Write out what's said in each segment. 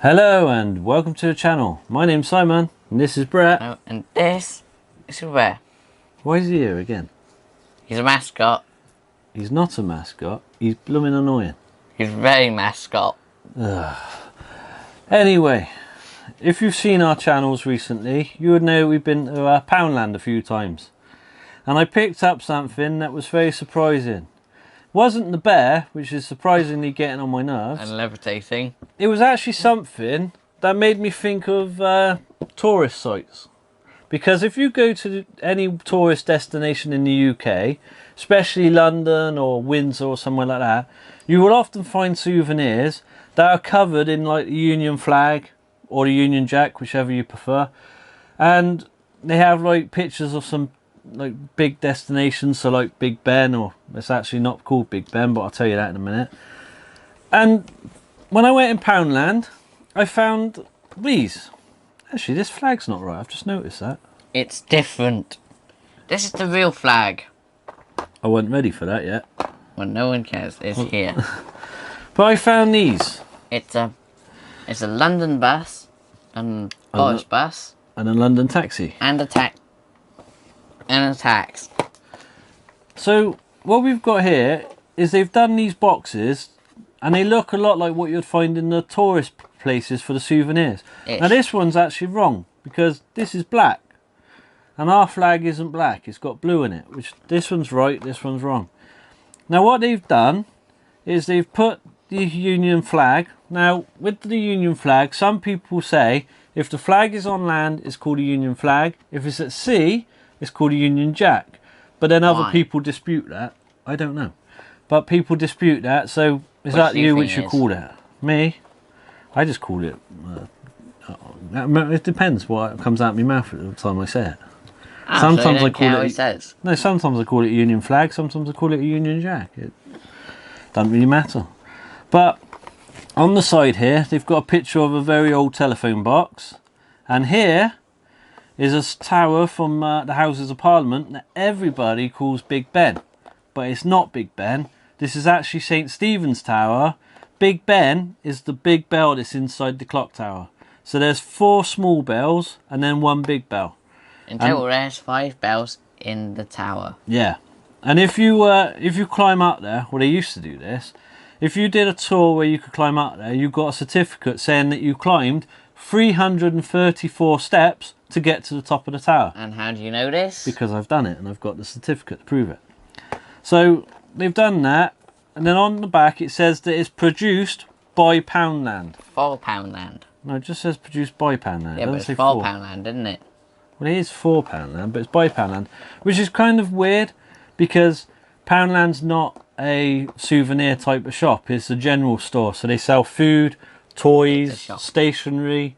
Hello and welcome to the channel. My name's Simon and this is Brett. Oh, and this is Bear. Why is he here again? He's a mascot. He's not a mascot. He's blooming annoying. He's very mascot. Anyway, if you've seen our channels recently, you would know we've been to Poundland a few times. And I picked up something that was very surprising. It wasn't the bear, which is surprisingly getting on my nerves. And levitating. It was actually something that made me think of tourist sites. Because if you go to any tourist destination in the UK, especially London or Windsor or somewhere like that, you will often find souvenirs that are covered in like the Union flag or the Union Jack, whichever you prefer. And they have like pictures of some like big destinations, so like Big Ben, or it's actually not called Big Ben, but I'll tell you that in a minute. And when I went in Poundland, I found these. Actually, this flag's not right. I've just noticed that. It's different. This is the real flag. I wasn't ready for that yet. Well, no one cares. It's here. But I found these. It's a London bus, and Boris Bus, And a London taxi. and a tax. So what we've got here is they've done these boxes, and they look a lot like what you'd find in the tourist places for the souvenirs. Ish. Now this one's actually wrong, because this is black. And our flag isn't black, it's got blue in it. Which this one's right, this one's wrong. Now what they've done is they've put the Union flag. Now with the Union flag, some people say if the flag is on land, it's called a Union flag. If it's at sea, it's called a Union Jack. But then other people dispute that. I don't know. But people dispute that, so is that you which you call it? Me? I just call it... it depends what comes out of my mouth at the time I say it. Sometimes I call it... No, sometimes I call it a Union flag, sometimes I call it a Union Jack. It doesn't really matter. But on the side here, they've got a picture of a very old telephone box. And here is a tower from the Houses of Parliament that everybody calls Big Ben. But it's not Big Ben. This is actually St. Stephen's Tower. Big Ben is the big bell that's inside the clock tower. So there's 4 small bells and then 1 big bell. In total, there's 5 bells in the tower. Yeah. And if you climb up there, well, they used to do this. If you did a tour where you could climb up there, you got a certificate saying that you climbed 334 steps to get to the top of the tower. And how do you know this? Because I've done it and I've got the certificate to prove it. So they've done that, and then on the back it says that it's produced by Poundland. For Poundland. No, it just says produced by Poundland. Yeah, but it's for Poundland, isn't it? Well, it is for Poundland, but it's by Poundland, which is kind of weird because Poundland's not a souvenir type of shop. It's a general store, so they sell food, toys, stationery,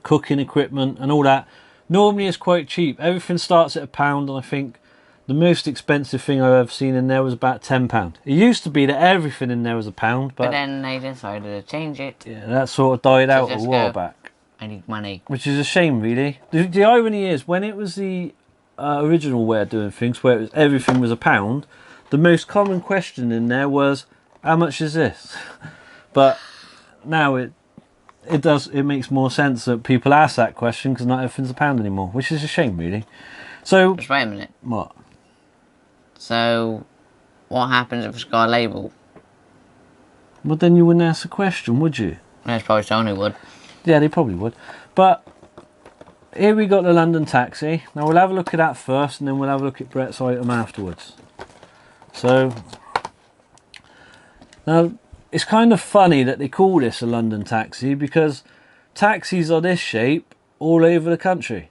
cooking equipment and all that. Normally it's quite cheap. Everything starts at £1, and I think the most expensive thing I've ever seen in there was about £10. It used to be that everything in there was £1, but then they decided to change it. Yeah, that sort of died out a while back. I need money. Which is a shame, really. The irony is, when it was the original way of doing things, where everything was £1, the most common question in there was, how much is this? But now it makes more sense that people ask that question, because not everything's £1 anymore, which is a shame, really. So just wait a minute. What? So what happens if it's got a label? Well, then you wouldn't ask the question, would you? That's probably Sony would. Yeah, they probably would. But here we got the London taxi. Now we'll have a look at that first, and then we'll have a look at Brett's item afterwards. So now it's kind of funny that they call this a London taxi, because taxis are this shape all over the country.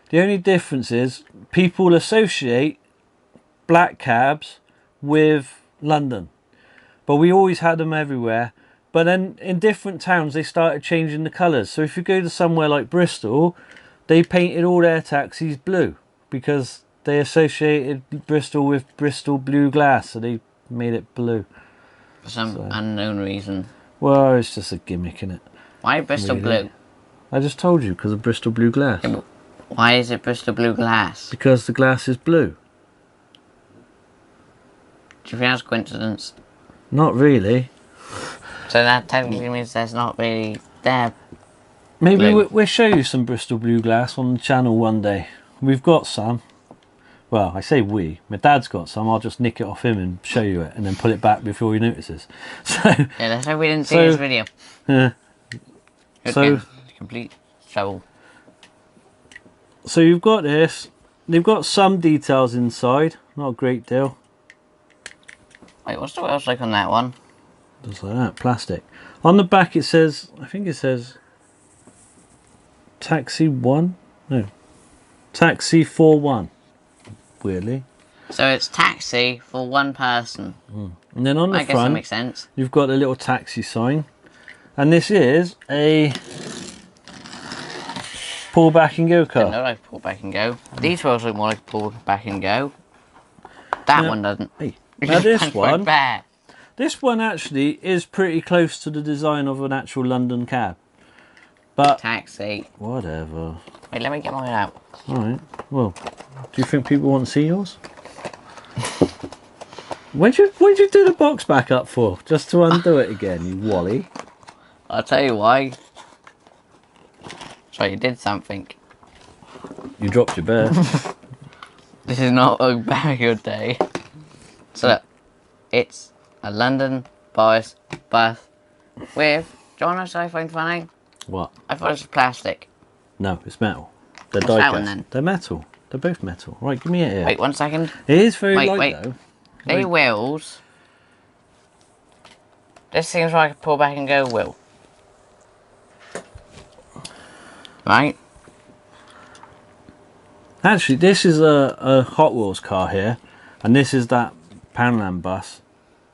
The only difference is people associate black cabs with London, but we always had them everywhere. But then in different towns they started changing the colours. So if you go to somewhere like Bristol, they painted all their taxis blue because they associated Bristol with Bristol blue glass, so they made it blue. For some unknown reason. Well, it's just a gimmick, innit? Why Bristol blue? I just told you, because of Bristol blue glass. Yeah, why is it Bristol blue glass? Because the glass is blue. Do you think that's a coincidence? Not really. So that technically means there's not really there. Maybe Blue. we'll show you some Bristol blue glass on the channel one day. We've got some. Well, I say we. My dad's got some. I'll just nick it off him and show you it, and then put it back before he notices. So Yeah, that's why we didn't see his video. yeah. So Complete trouble. So you've got this. They've got some details inside, not a great deal. Wait, what's the wheels like on that one? Just like that, plastic. On the back it says, I think it says Taxi 1? No. Taxi 41. Weirdly. So it's taxi for one person. And then on the I guess that front, makes sense. you've got a little taxi sign. And this is a pull back and go car. No, like pull back and go. These wheels look more like pull back and go. That one doesn't. Hey, now this one, Bad. this one actually is pretty close to the design of an actual London cab. But Taxi. whatever. Wait, let me get mine out. Alright, well, do you think people want to see yours? What'd you do the box back up for? Just to undo it again, you wally. I'll tell you why. So you did something. You dropped your bear. This is not a very good day. So look, it's a London Boris Bus with. Do you want to know what I find funny? What? I thought it was plastic. No, it's metal. They're What's that one diecast. then? They're metal. They're both metal. Right, give me it here. Wait 1 second. It is very Wait, light wait. though. They wheels. This seems like a pull back and go wheel. Right? Actually, this is a Hot Wheels car here, and this is that Poundland bus.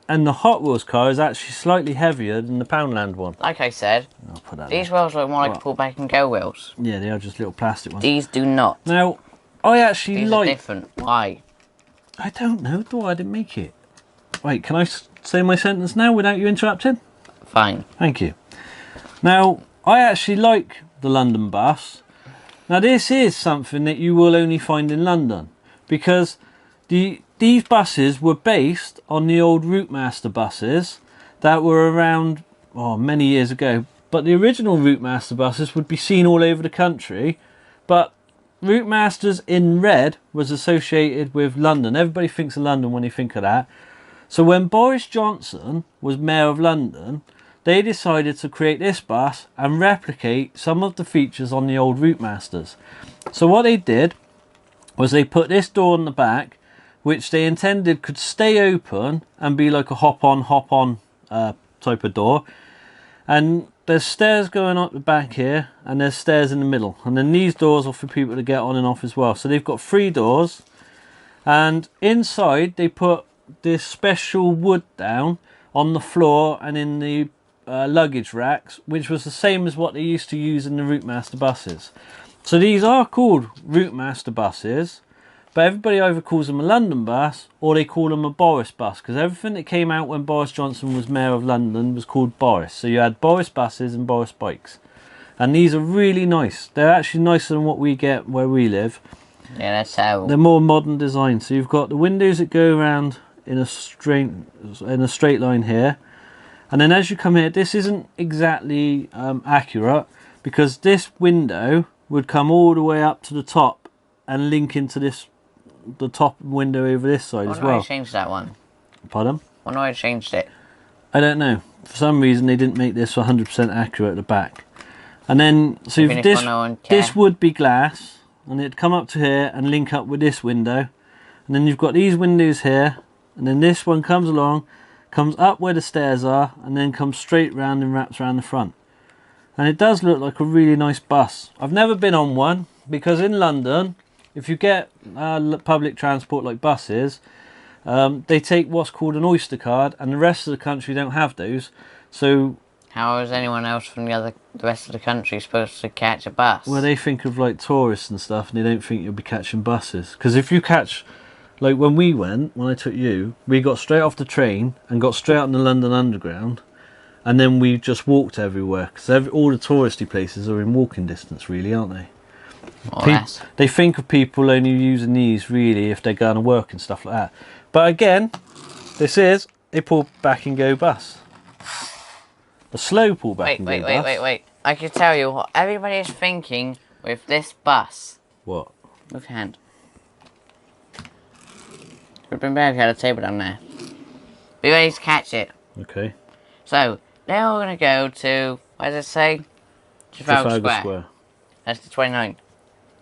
And the Hot Wheels car is actually slightly heavier than the Poundland one. Like I said, I'll put that these there. wheels look more like What? pull back and go wheels. Yeah, they are just little plastic ones. These do not. Now, I actually These are like... different. Why? I don't know, I didn't make it. Wait, can I say my sentence now without you interrupting? Fine. Thank you. Now, I actually like the London bus. Now, this is something that you will only find in London, because these buses were based on the old Routemaster buses that were around many years ago. But the original Routemaster buses would be seen all over the country, but Routemasters in red was associated with London. Everybody thinks of London when they think of that. So when Boris Johnson was Mayor of London, they decided to create this bus and replicate some of the features on the old Routemasters. So what they did was they put this door on the back, which they intended could stay open and be like a hop-on type of door. And there's stairs going up the back here, and there's stairs in the middle. And then these doors are for people to get on and off as well. So they've got 3 doors. And inside they put this special wood down on the floor and in the luggage racks, which was the same as what they used to use in the Routemaster buses. So these are called Routemaster buses, but everybody either calls them a London bus or they call them a Boris bus, because everything that came out when Boris Johnson was Mayor of London was called Boris. So you had Boris buses and Boris bikes. And these are really nice. They're actually nicer than what we get where we live. Yeah, that's how. They're more modern design. So you've got the windows that go around in a straight line here. And then as you come here, this isn't exactly accurate, because this window would come all the way up to the top and link into the top window over this side as well. Why changed that one? Pardon? Why I changed it? I don't know. For some reason they didn't make this 100% accurate at the back. And then, so Even if if no one cares. this would be glass, and it'd come up to here and link up with this window. And then you've got these windows here, and then this one comes along, comes up where the stairs are, and then comes straight round and wraps around the front. And it does look like a really nice bus. I've never been on one, because in London, if you get public transport like buses, they take what's called an Oyster card, and the rest of the country don't have those. So How is anyone else from the rest of the country supposed to catch a bus? well, they think of like tourists and stuff, and they don't think you'll be catching buses. Because if you catch, like when I took you, we got straight off the train and got straight on the London Underground, and then we just walked everywhere, because all the touristy places are in walking distance, really, aren't they? They think of people only using these really if they're going to work and stuff like that. But again, this is a pull back and go bus. a slow pullback and go bust. Wait. I can tell you what everybody is thinking with this bus. What? Move your hand. We've been better if you had a table down there. Be ready to catch it. Okay. So, now we're going to go to, what does it say? Trafalgar Square. That's the 29th.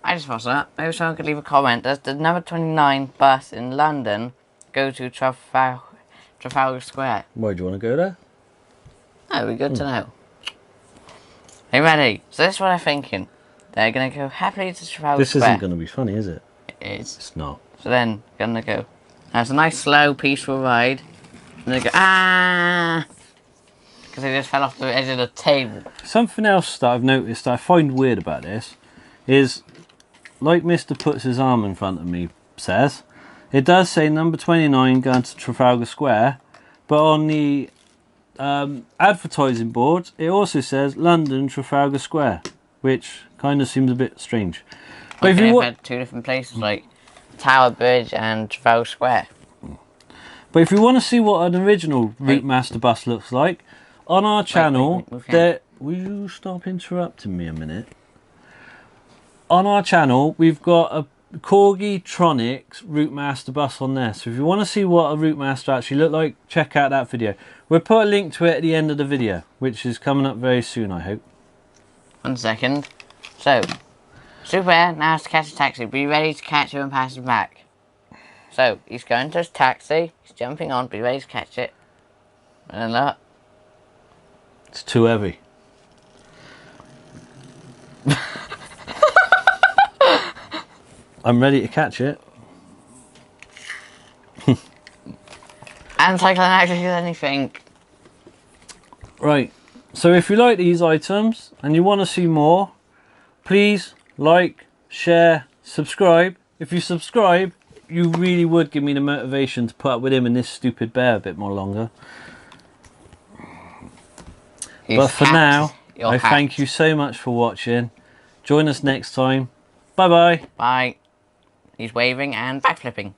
I just thought that. Maybe someone could leave a comment. Does the number 29 bus in London go to Trafalgar Square? Why do you want to go there? That would be good to know. Are you ready? So this is what I'm thinking. They're going to go happily to Trafalgar Square. This isn't going to be funny, is it? It is. It's not. So then, going to go. Now it's a nice, slow, peaceful ride. And they go, ah! Because they just fell off the edge of the table. Something else that I've noticed that I find weird about this is, like Mr. puts his arm in front of me says, it does say number 29 going to Trafalgar Square, but on the advertising board it also says London Trafalgar Square, which kind of seems a bit strange. But if you had two different places like Tower Bridge and Trafalgar Square. But if you want to see what an original Route Master bus looks like, on our channel, will you stop interrupting me a minute? On our channel, we've got a Corgi Tronics Route Master bus on there. So if you want to see what a Route Master actually looked like, check out that video. We'll put a link to it at the end of the video, which is coming up very soon, I hope. 1 second. So, Super Air now has to catch a taxi. Be ready to catch him and pass him back. So, he's going to his taxi. He's jumping on. Be ready to catch it. And look. It's too heavy. I'm ready to catch it. Anticlimactic as anything. Right, so if you like these items and you want to see more, please like, share, subscribe. If you subscribe, you really would give me the motivation to put up with him and this stupid bear a bit more longer. But for now, I thank you so much for watching. Join us next time. Bye bye. Bye. He's waving and backflipping.